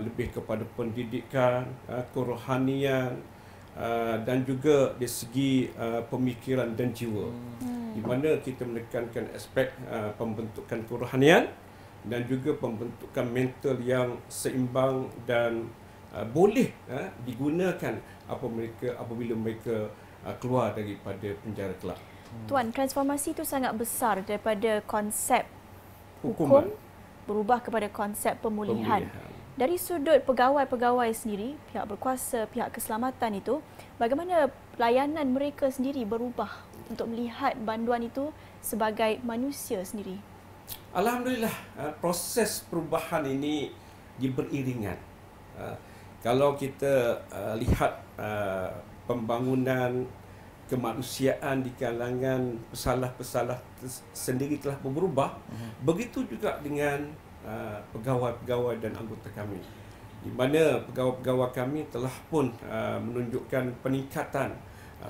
lebih kepada pendidikan, kerohanian, dan juga dari segi pemikiran dan jiwa, di mana kita menekankan aspek pembentukan kerohanian dan juga pembentukan mental yang seimbang dan boleh digunakan apabila mereka keluar daripada penjara kelak. Tuan, transformasi itu sangat besar daripada konsep Hukuman hukum berubah kepada konsep pemulihan. Dari sudut pegawai-pegawai sendiri, pihak berkuasa, pihak keselamatan itu, bagaimana pelayanan mereka sendiri berubah untuk melihat banduan itu sebagai manusia sendiri? Alhamdulillah, proses perubahan ini beriringan. Kalau kita lihat pembangunan kemanusiaan di kalangan pesalah-pesalah sendiri telah berubah, begitu juga dengan pegawai-pegawai dan anggota kami, di mana pegawai-pegawai kami telah pun menunjukkan peningkatan,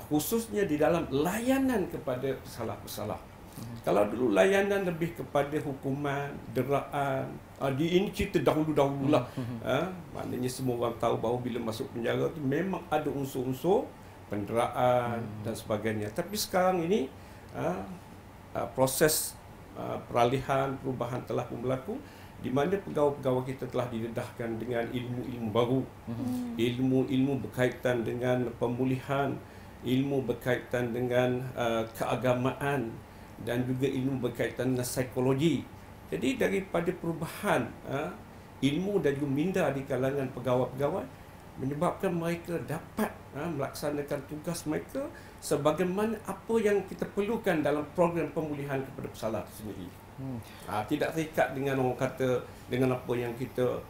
khususnya di dalam layanan kepada pesalah-pesalah. Kalau dulu layanan lebih kepada hukuman, deraan, ini cerita dahulu-dahululah. Maknanya semua orang tahu bahawa bila masuk penjara tu memang ada unsur-unsur penderaan dan sebagainya. Tapi sekarang ini proses peralihan, perubahan telah pun berlaku, di mana pegawai-pegawai kita telah didedahkan dengan ilmu-ilmu baru, ilmu-ilmu berkaitan dengan pemulihan, ilmu berkaitan dengan keagamaan, dan juga ilmu berkaitan dengan psikologi. Jadi daripada perubahan ilmu dan juga minda di kalangan pegawai-pegawai menyebabkan mereka dapat melaksanakan tugas mereka sebagaimana apa yang kita perlukan dalam program pemulihan kepada pesalah itu sendiri. Tidak terikat dengan orang kata dengan apa yang kita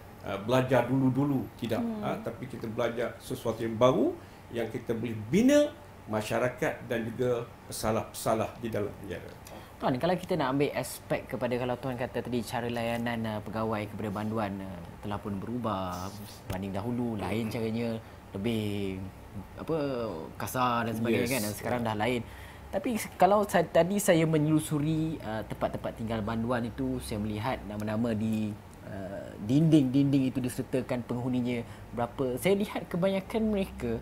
belajar dulu-dulu, tidak. Tapi kita belajar sesuatu yang baru yang kita boleh bina masyarakat dan juga pesalah-pesalah di dalam penjara. Tuan, kalau kita nak ambil aspek kepada, kalau Tuan kata tadi cara layanan pegawai kepada banduan telah pun berubah berbanding dahulu, lain caranya, lebih kasar dan sebagainya, kan, dan sekarang dah lain. Tapi kalau tadi saya menelusuri tempat-tempat tinggal banduan itu, saya melihat nama-nama di dinding-dinding itu disertakan penghuninya berapa. Saya lihat kebanyakan mereka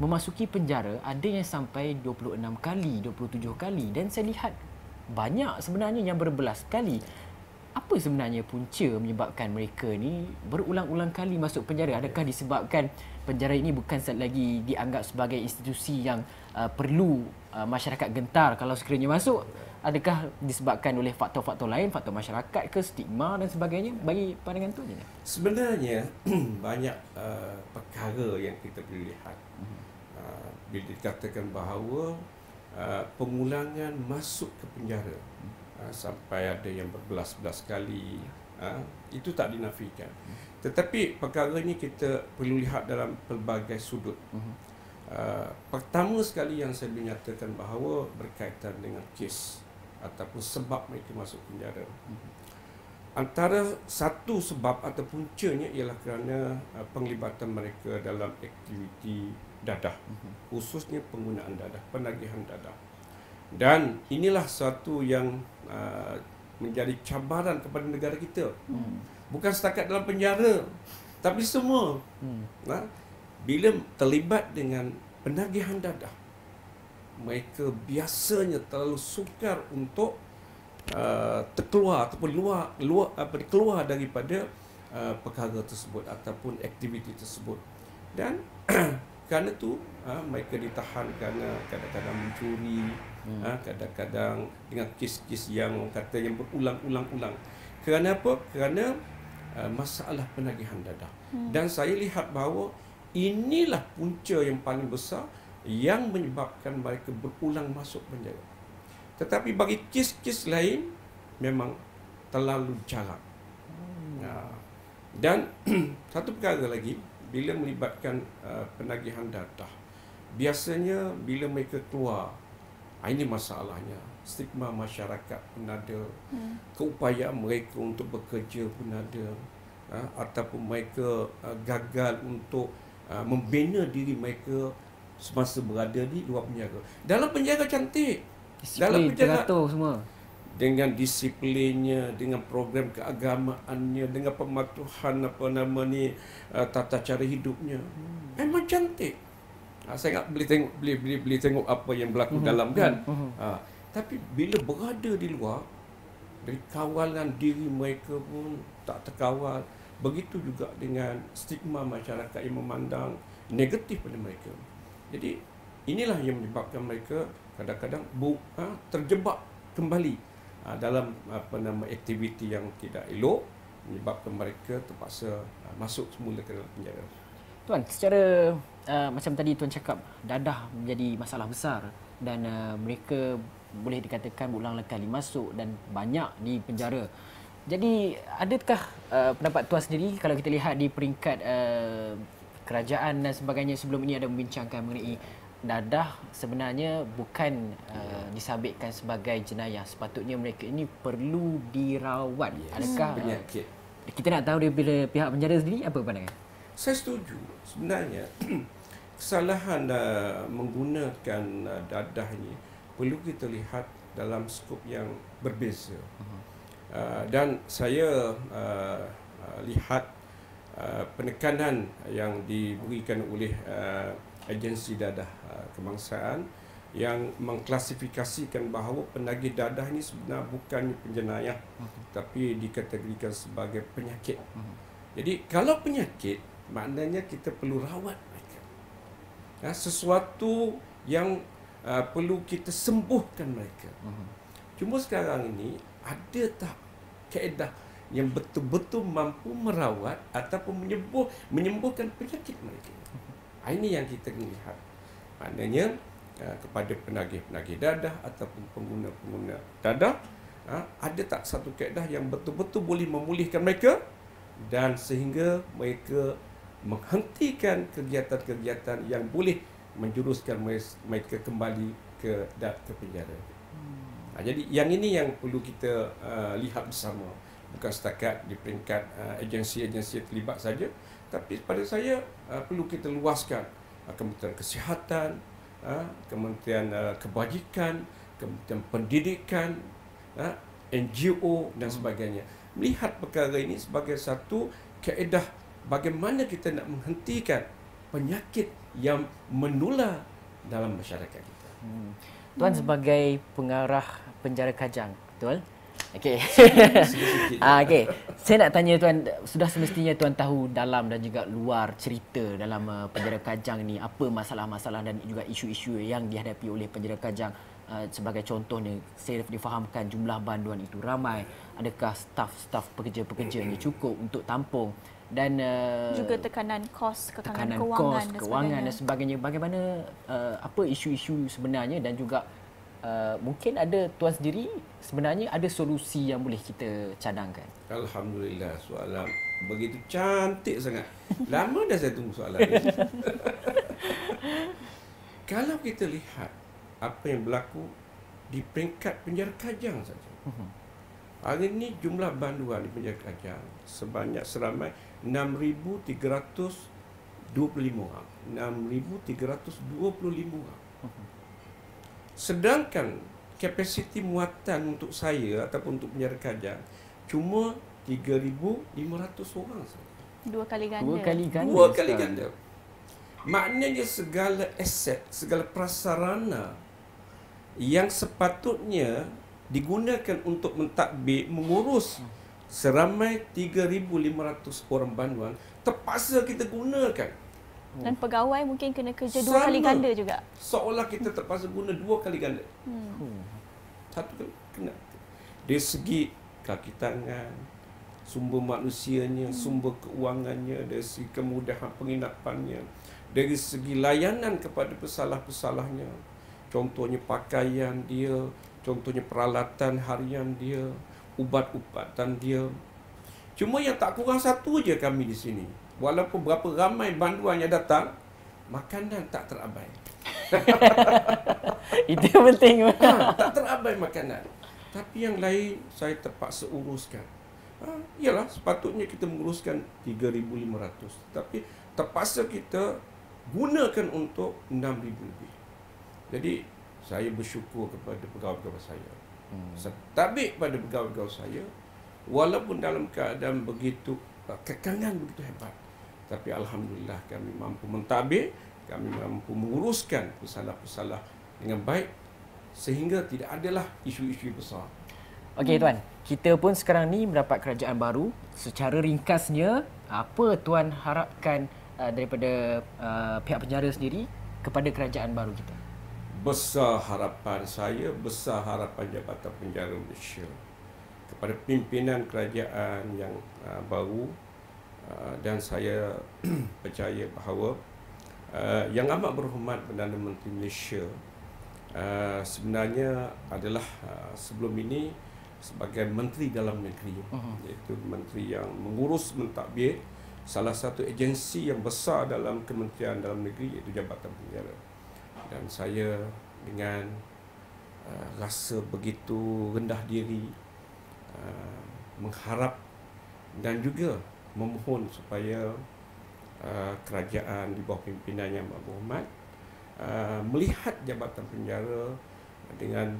memasuki penjara ada yang sampai 26 kali, 27 kali, dan saya lihat banyak sebenarnya yang berbelas kali. Apa sebenarnya punca menyebabkan mereka ni berulang-ulang kali masuk penjara? Adakah disebabkan penjara ini bukan lagi dianggap sebagai institusi yang perlu masyarakat gentar kalau sekiranya masuk? Adakah disebabkan oleh faktor-faktor lain, faktor masyarakat ke, stigma dan sebagainya? Bagi pandangan Tuan je. Sebenarnya banyak perkara yang kita boleh lihat. Bila dikatakan bahawa pengulangan masuk ke penjara sampai ada yang berbelas-belas kali, itu tak dinafikan. Tetapi perkara ini kita perlu lihat dalam pelbagai sudut. Pertama sekali yang saya menyatakan bahawa berkaitan dengan kes ataupun sebab mereka masuk penjara. Antara satu sebab atau puncanya ialah kerana penglibatan mereka dalam aktiviti dadah, khususnya penggunaan dadah, penagihan dadah. Dan inilah satu yang menjadi cabaran kepada negara kita. Bukan setakat dalam penjara, tapi semua. Bila terlibat dengan penagihan dadah, mereka biasanya terlalu sukar untuk terkeluar ataupun keluar daripada perkara tersebut ataupun aktiviti tersebut. Dan kerana itu mereka ditahan kerana kadang-kadang mencuri, kadang-kadang dengan kes-kes yang katanya berulang-ulang. Kerana apa? Kerana masalah penagihan dadah. Dan saya lihat bahawa inilah punca yang paling besar yang menyebabkan mereka berulang masuk penjara. Tetapi bagi kes-kes lain memang terlalu jarang. Dan satu perkara lagi, bila melibatkan penagihan dadah, biasanya bila mereka keluar, ini masalahnya. Stigma masyarakat pun ada, keupayaan mereka untuk bekerja pun ada, ataupun mereka gagal untuk membina diri mereka semasa berada di luar penjara. Dalam penjara cantik, disiplin, teratur semua, dengan disiplinnya, dengan program keagamaannya, dengan pematuhan tata cara hidupnya, memang cantik. Saya boleh tengok apa yang berlaku dalam, kan. Tapi bila berada di luar, dari kawalan diri mereka pun tak terkawal. Begitu juga dengan stigma masyarakat yang memandang negatif pada mereka. Jadi inilah yang menyebabkan mereka kadang-kadang terjebak kembali dalam aktiviti yang tidak elok, menyebabkan mereka terpaksa masuk semula ke dalam penjara. Tuan, secara macam tadi Tuan cakap, dadah menjadi masalah besar dan mereka boleh dikatakan berulang kali masuk dan banyak di penjara. Jadi adakah pendapat Tuan sendiri, kalau kita lihat di peringkat kerajaan dan sebagainya sebelum ini ada membincangkan mengenai dadah sebenarnya bukan disabitkan sebagai jenayah, sepatutnya mereka ini perlu dirawat. Adakah penyakit? Kita nak tahu daripada pihak penjara sendiri, apa pandangan? Saya setuju. Sebenarnya kesalahan menggunakan dadah ini perlu kita lihat dalam skop yang berbeza. Dan saya lihat penekanan yang diberikan oleh agensi dadah kebangsaan yang mengklasifikasikan bahawa penagih dadah ini sebenarnya bukan penjenayah, tapi dikategorikan sebagai penyakit. Jadi kalau penyakit, maknanya kita perlu rawat mereka. Sesuatu yang perlu kita sembuhkan mereka. Cuma sekarang ini ada tak kaedah yang betul-betul mampu merawat ataupun menyembuhkan penyakit mereka? Ini yang kita lihat. Maknanya kepada penagih-penagih dadah ataupun pengguna-pengguna dadah, ada tak satu kaedah yang betul-betul boleh memulihkan mereka dan sehingga mereka menghentikan kegiatan-kegiatan yang boleh menjuruskan mereka kembali ke penjara. Jadi yang ini yang perlu kita lihat bersama, bukan setakat di peringkat agensi-agensi yang terlibat saja, tapi pada saya perlu kita luaskan Kementerian Kesihatan, Kementerian Kebajikan, Kementerian Pendidikan, NGO dan sebagainya. Melihat perkara ini sebagai satu kaedah bagaimana kita nak menghentikan penyakit yang menular dalam masyarakat kita. Tuan sebagai pengarah penjara Kajang, betul? Okey. Okey. Saya nak tanya Tuan, sudah semestinya Tuan tahu dalam dan juga luar cerita dalam penjara Kajang ni, apa masalah-masalah dan juga isu-isu yang dihadapi oleh penjara Kajang. Sebagai contohnya, saya difahamkan jumlah banduan itu ramai. Adakah staf-staf pekerja-pekerjanya cukup untuk tampung? Dan juga tekanan kos, tekanan kewangan dan sebagainya. Bagaimana apa isu-isu sebenarnya, dan juga mungkin ada Tuan sendiri sebenarnya ada solusi yang boleh kita cadangkan. Alhamdulillah, soalan begitu cantik sangat. Lama dah saya tunggu soalan ini. Kalau kita lihat apa yang berlaku di peringkat penjara Kajang saja. Hari ini jumlah banduan di penjara Kajang seramai 6,325 orang. 6,325 orang. Sedangkan kapasiti muatan untuk saya ataupun untuk penjara Kajang cuma 3,500 orang saja. Dua kali ganda. Dua kali ganda. Maknanya segala aset, segala prasarana yang sepatutnya digunakan untuk mentadbir, mengurus seramai 3,500 orang banduan, terpaksa kita gunakan. Dan pegawai mungkin kena kerja dua kali ganda juga. Seolah kita terpaksa guna dua kali ganda. Satu kena. Dari segi kaki tangan, sumber manusianya, sumber keuangannya, dari segi kemudahan penginapannya, dari segi layanan kepada pesalah-pesalahnya, contohnya pakaian dia, contohnya peralatan harian dia, ubat-ubatan dia. Cuma yang tak kurang satu je kami di sini. Walaupun berapa ramai banduan yang datang, makanan tak terabai. Itu yang penting. Tak terabai makanan. Tapi yang lain saya terpaksa uruskan. Yalah, sepatutnya kita menguruskan 3,500. Tapi terpaksa kita gunakan untuk 6,000 lebih. Jadi saya bersyukur kepada pegawai-pegawai saya. Tabik pada pegawai-pegawai saya, walaupun dalam keadaan begitu kekangan begitu hebat, tapi alhamdulillah kami mampu mentadbir, kami mampu menguruskan pesalah-pesalah dengan baik sehingga tidak adalah isu-isu besar. Okey Tuan, kita pun sekarang ni mendapat kerajaan baru. Secara ringkasnya, apa Tuan harapkan daripada pihak penjara sendiri kepada kerajaan baru kita? Besar harapan saya, besar harapan Jabatan Penjara Malaysia kepada pimpinan kerajaan yang baru, dan saya percaya bahawa yang amat berhormat Perdana Menteri Malaysia sebenarnya adalah sebelum ini sebagai Menteri Dalam Negeri, iaitu menteri yang mengurus mentadbir salah satu agensi yang besar dalam Kementerian Dalam Negeri, iaitu Jabatan Penjara. Dan saya dengan rasa begitu rendah diri mengharap dan juga memohon supaya kerajaan di bawah pimpinan yang berhormat melihat Jabatan Penjara dengan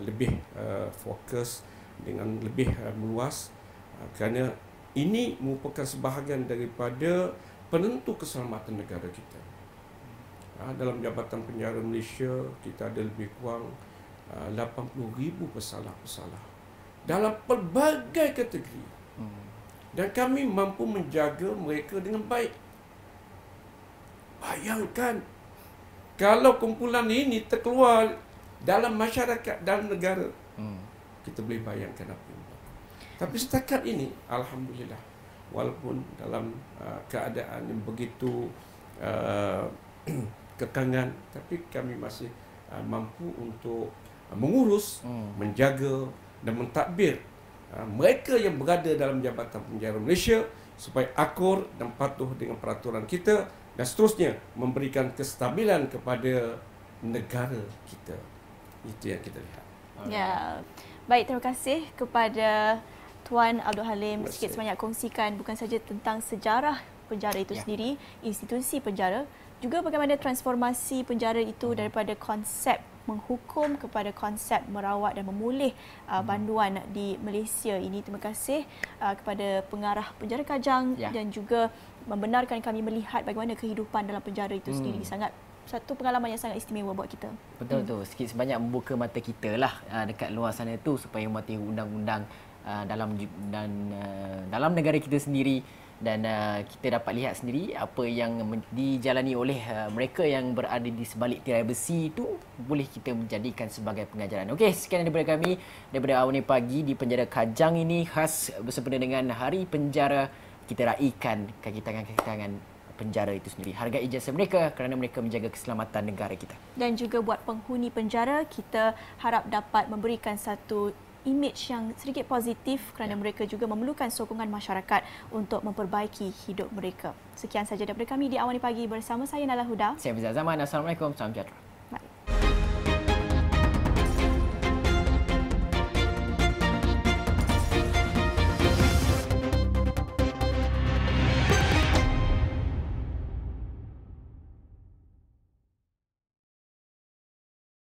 lebih fokus, dengan lebih meluas, kerana ini merupakan sebahagian daripada penentu keselamatan negara kita. Dalam Jabatan Penjara Malaysia, kita ada lebih kurang 80,000 pesalah-pesalah dalam pelbagai kategori. Dan kami mampu menjaga mereka dengan baik. Bayangkan kalau kumpulan ini terkeluar dalam masyarakat, dalam negara, kita boleh bayangkan apa yang berlaku. Tapi setakat ini, alhamdulillah, walaupun dalam keadaan yang begitu kekangan, tapi kami masih mampu untuk mengurus, menjaga dan mentadbir mereka yang berada dalam Jabatan Penjara Malaysia supaya akur dan patuh dengan peraturan kita dan seterusnya memberikan kestabilan kepada negara kita. Itu yang kita lihat. Ya. Baik, terima kasih kepada Tuan Abdul Halim sikit sebanyak kongsikan bukan saja tentang sejarah penjara itu sendiri, institusi penjara, juga bagaimana transformasi penjara itu daripada konsep menghukum kepada konsep merawat dan memulih banduan di Malaysia ini. Terima kasih kepada pengarah penjara Kajang dan juga membenarkan kami melihat bagaimana kehidupan dalam penjara itu sendiri. Sangat satu pengalaman yang sangat istimewa buat kita. Betul tu, sikit sebanyak membuka mata kita lah dekat luar sana tu supaya mematuhi undang-undang dalam negara kita sendiri, dan kita dapat lihat sendiri apa yang dijalani oleh mereka yang berada di sebalik tirai besi itu boleh kita menjadikan sebagai pengajaran. Okey, sekian daripada kami daripada Awal Ni Pagi di penjara Kajang ini, khas bersempena dengan Hari Penjara. Kita raikan kaki tangan penjara itu sendiri. Hargai ijazah mereka kerana mereka menjaga keselamatan negara kita. Dan juga buat penghuni penjara, kita harap dapat memberikan satu image yang sedikit positif kerana mereka juga memerlukan sokongan masyarakat untuk memperbaiki hidup mereka. Sekian saja daripada kami di Awal Ni Pagi bersama saya Nala Huda. Saya Fizal Zaman. Assalamualaikum. Salam sejahtera.